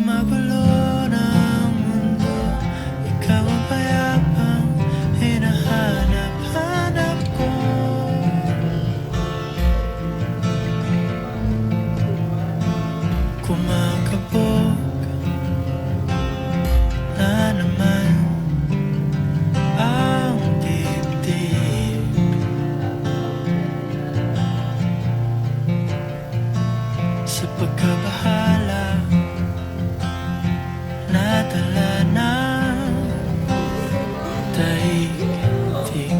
magulo ng mundo, ikaw ang payapang hinahanap-hanap ko. Kumakabog na naman ang dibdib sa pagkabahala, nadala ng daigdig.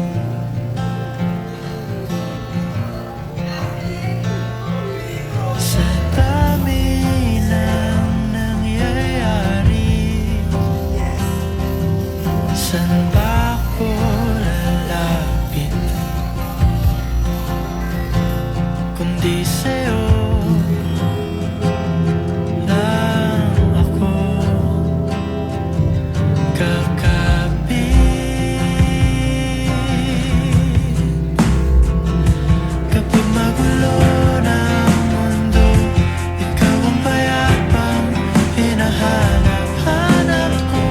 Sa dami ng nangyayari, saan ba ako lalapit kundi sa'yo lang ako kakapit? Kapag magulo ng mundo, ikaw ang payapang hinahanap-hanap ko.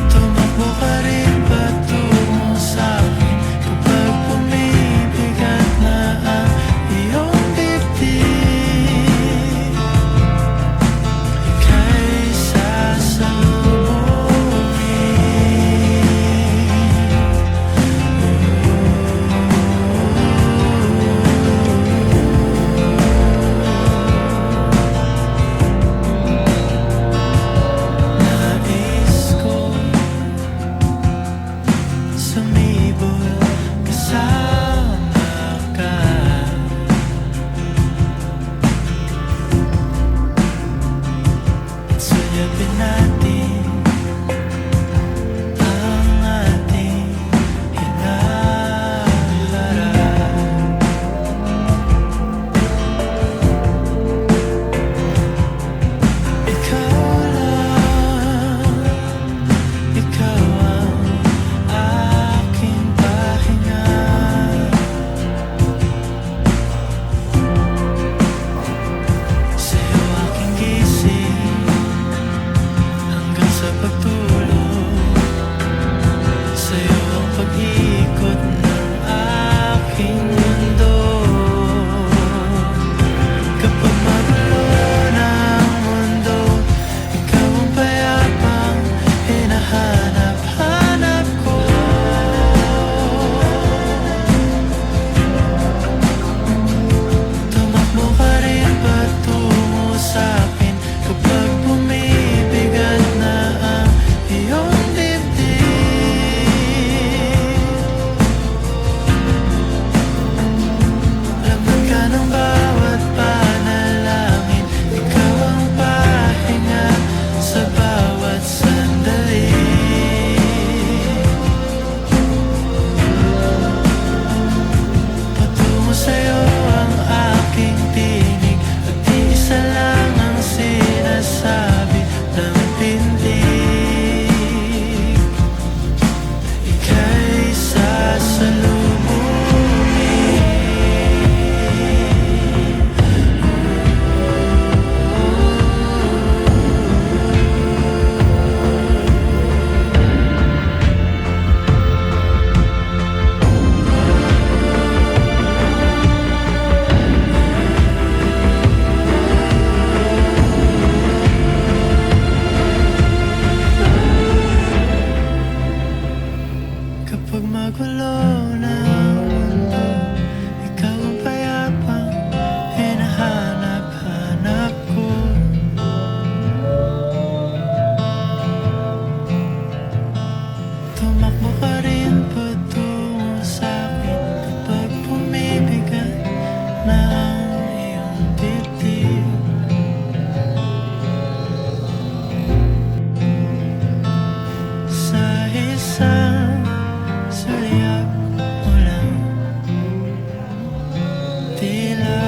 Tumakbo ka rin patungo sa'kin kapag bumibigat na ang iyong dibdib. Ika'y nais ko sumibol kasama ka. At suyapin natin ang ating hinaharap. Ikaw lang, ikaw ang aking pahinga. Sa'yo aking gising hanggang sa pagtulog. Sa'yo ang pag-ikot ng aking mundo. Kapag magulo ng mundo, ikaw ang payapang hinahanap-hanap ko. Tumakbo ka rin patungo sa'kin kapag bumibigat na ang iyong dibdib. Laban ka ng bawat panalangin, ikaw ang pahinga sa bawat sandali. Patungo sa'yo ang aking tinig, at di isa lang ang sinasabi ng pindig. Ika'y sasalubungin. Kapag magulo ng mundo, ikaw ang payapang hinahanap-hanap ko. Tumakbo ka rin patungo sa'kin kapag bumibigat na ang iyong dibdib. Sa isang sulyap mo lang, tila